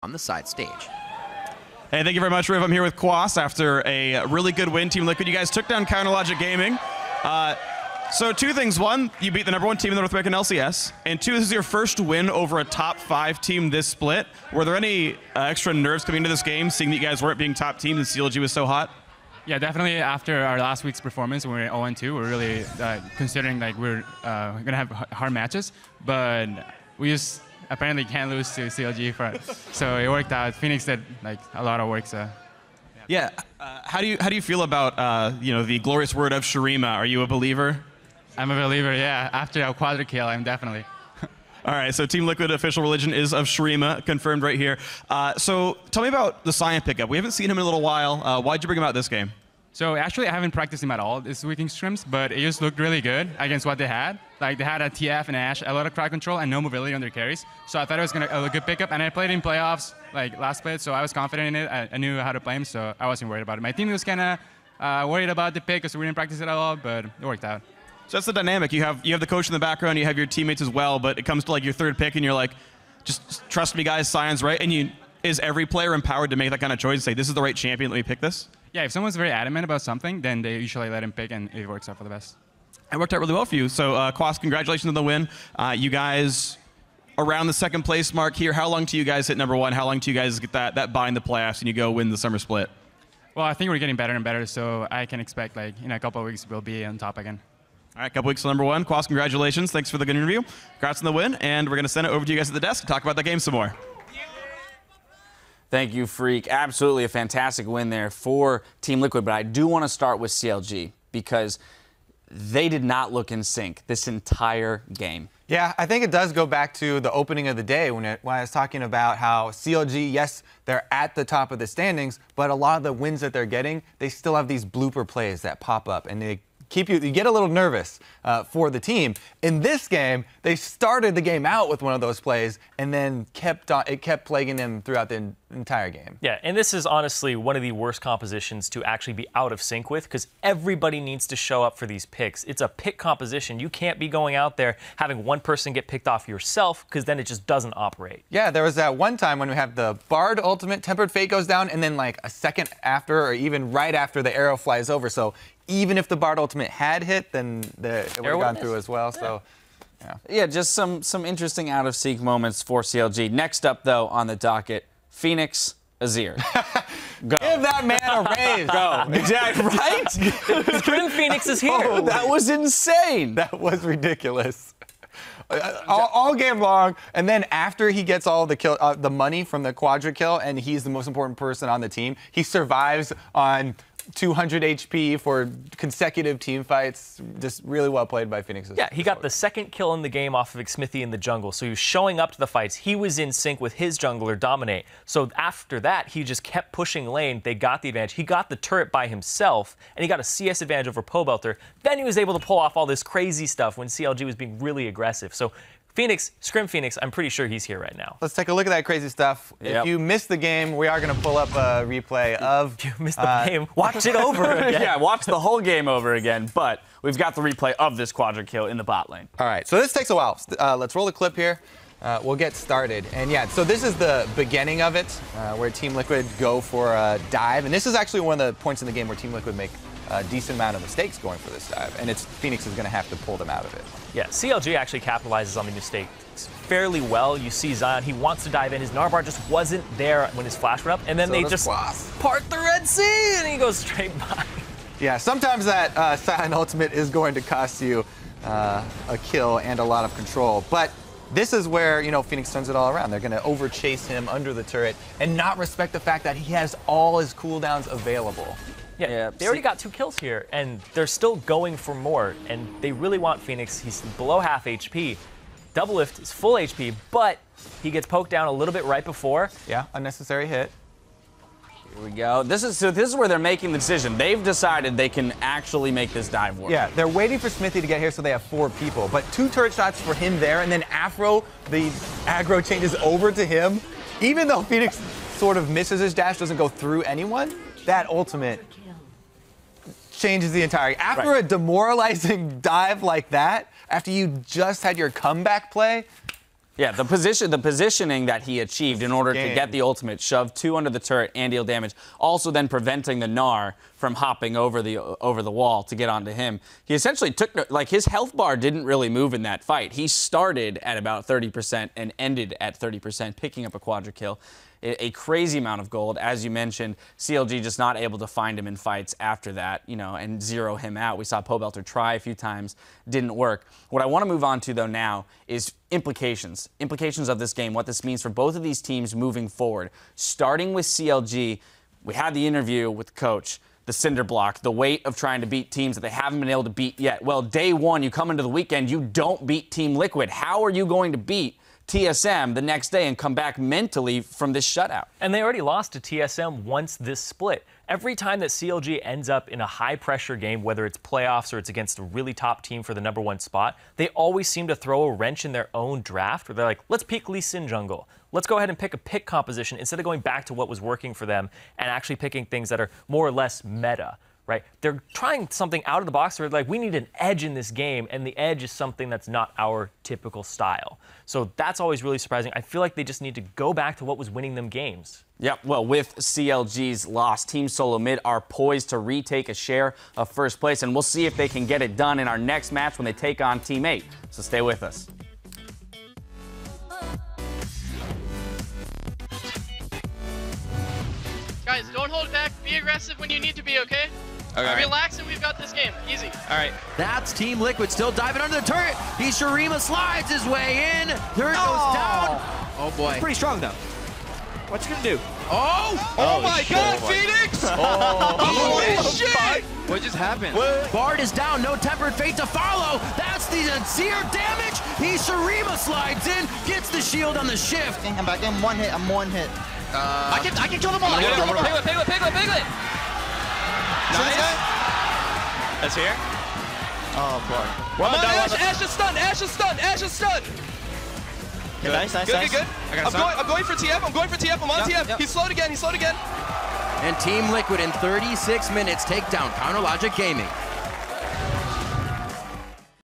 on the side stage. Hey, thank you very much, Riv. I'm here with Quas after a really good win. Team Liquid, you guys took down Counterlogic Gaming. So two things. One, you beat the #1 team in the North American LCS. And two, this is your first win over a top 5 team this split. Were there any extra nerves coming into this game, seeing that you guys weren't being top teams and CLG was so hot? Yeah, definitely after our last week's performance, when we were 0-2, we're really considering like we're going to have hard matches. But we just apparently can't lose to CLG, so it worked out. Phoenix did like a lot of work. So. Yeah. How do you feel about the glorious word of Shurima? Are you a believer? I'm a believer. Yeah. After a quadra kill, I'm definitely. All right. So Team Liquid official religion is of Shurima, confirmed right here. So tell me about the Cyan pickup. We haven't seen him in a little while. Why'd you bring him out this game? So actually, I haven't practiced him at all this week in scrims, but it just looked really good against what they had. Like they had a TF and Ashe, a lot of crowd control, and no mobility on their carries. So I thought it was a good pickup, and I played in playoffs like last split, so I was confident in it. I knew how to play him, so I wasn't worried about it. My team was kind of worried about the pick because we didn't practice it at all, but it worked out. So that's the dynamic. You have the coach in the background, you have your teammates as well, but it comes to like your third pick, and you're like, just trust me, guys, Cyan's right. And is every player empowered to make that kind of choice and say, this is the right champion, let me pick this? Yeah, if someone's very adamant about something, then they usually let him pick, and it works out for the best. It worked out really well for you. So, Quas, congratulations on the win. You guys around the second place mark here. How long till you guys hit #1? How long till you guys get that bye in the playoffs and you go win the summer split? Well, I think we're getting better and better, so I can expect like in a couple of weeks we'll be on top again. All right, couple weeks till #1. Quas, congratulations. Thanks for the good interview. Congrats on the win, and we're going to send it over to you guys at the desk to talk about the game some more. Thank you, Freak. Absolutely a fantastic win there for Team Liquid, but I do want to start with CLG because they did not look in sync this entire game. Yeah, I think it does go back to the opening of the day when I was talking about how CLG, yes, they're at the top of the standings, but a lot of the wins that they're getting, they still have these blooper plays that pop up, and they you get a little nervous for the team. In this game, they started the game out with one of those plays, and then it kept plaguing them throughout the entire game. Yeah, and this is honestly one of the worst compositions to actually be out of sync with because everybody needs to show up for these picks. It's a pick composition. You can't be going out there having one person get picked off yourself because then it just doesn't operate. Yeah, there was that one time when we have the Bard ultimate, Tempered Fate goes down, and then like a second after or even right after the arrow flies over. So even if the Bard ultimate had hit, then it would have gone through as well. Yeah. So, yeah, just some interesting out of sync moments for CLG. Next up, though, on the docket, Phoenix Azir. Go. Give that man a raise. Go. Exactly. Right? Scream Phoenix is here. Oh, that was insane. That was ridiculous. All game long, and then after he gets all the money from the quadra kill, and he's the most important person on the team, he survives on 200 HP for consecutive team fights. Just really well played by Phoenix. Yeah, he got the second kill in the game off of Xmithie in the jungle, so he was showing up to the fights. He was in sync with his jungler, Dominate. So after that, he just kept pushing lane. They got the advantage. He got the turret by himself, and he got a CS advantage over Pobelter. Then he was able to pull off all this crazy stuff when CLG was being really aggressive. So Phoenix, Scrim Phoenix, I'm pretty sure he's here right now. Let's take a look at that crazy stuff. Yep. If you missed the game, we are going to pull up a replay of... If you missed the game, watch it over again. Yeah, watch the whole game over again, but we've got the replay of this quadra kill in the bot lane. All right, so this takes a while. Let's roll the clip here. We'll get started. And yeah, so this is the beginning of it, where Team Liquid go for a dive. And this is actually one of the points in the game where Team Liquid make a decent amount of mistakes going for this dive. And Phoenix is going to have to pull them out of it. Yeah, CLG actually capitalizes on the mistake fairly well. You see Zion, he wants to dive in. His Narbar just wasn't there when his flash went up. And then so they just part the Red Sea, and he goes straight by. Yeah, sometimes that Zion ultimate is going to cost you a kill and a lot of control. But this is where, Phoenix turns it all around. They're going to overchase him under the turret and not respect the fact that he has all his cooldowns available. Yeah, they already got 2 kills here, and they're still going for more, and they really want Phoenix. He's below half HP. Doublelift is full HP, but he gets poked down a little bit right before. Yeah, unnecessary hit. Here we go. This is where they're making the decision. They've decided they can actually make this dive work. Yeah, they're waiting for Xmithie to get here so they have 4 people, but 2 turret shots for him there, and then Afro, the aggro changes over to him. Even though Phoenix sort of misses his dash, doesn't go through anyone, that ultimate changes the entire... After a demoralizing dive like that, after you just had your comeback play, Yeah, the positioning that he achieved in order to get the ultimate, shove 2 under the turret and deal damage, also then preventing the Gnar from hopping over the wall to get onto him. He essentially took, like, his health bar didn't really move in that fight. He started at about 30% and ended at 30%, picking up a quadra kill. A crazy amount of gold. As you mentioned, CLG just not able to find him in fights after that, you know, and zero him out. We saw Pobelter try a few times, didn't work. What I want to move on to, though, now is implications. Implications of this game, what this means for both of these teams moving forward. Starting with CLG, we had the interview with the coach. The cinder block, the weight of trying to beat teams that they haven't been able to beat yet. Well, day one, you come into the weekend, you don't beat Team Liquid. How are you going to beat TSM the next day and come back mentally from this shutout? And they already lost to TSM once this split. Every time that CLG ends up in a high-pressure game, whether it's playoffs or it's against a really top team for the #1 spot, they always seem to throw a wrench in their own draft where they're like, let's pick Lee Sin jungle. Let's go ahead and pick a pick composition instead of going back to what was working for them and actually picking things that are more or less meta. Right? They're trying something out of the box. They're like, we need an edge in this game, and the edge is something that's not our typical style. So that's always really surprising. I feel like they just need to go back to what was winning them games. Yep, well, with CLG's loss, Team Solo Mid are poised to retake a share of first place, and we'll see if they can get it done in our next match when they take on Team 8. So stay with us. Guys, don't hold back. Be aggressive when you need to be, okay? Okay. Relax and we've got this game. Easy. All right. That's Team Liquid still diving under the turret. He Shurima slides his way in. Turret goes down. Oh boy. Pretty strong though. What's he gonna do? Oh my God, Phoenix! Holy shit! What just happened? Bard is down, no Tempered Fate to follow. That's the sincere damage. He Shurima slides in, gets the shield on the shift. I'm back in 1 hit. I'm 1 hit. I can kill them all. Piglet. Nice. That's here. Oh boy. Well done, Ash is stunned. Good. Nice. Good. I'm going for TF. I'm on TF. Yep. He's slowed again. And Team Liquid in 36 minutes take down Counter Logic Gaming.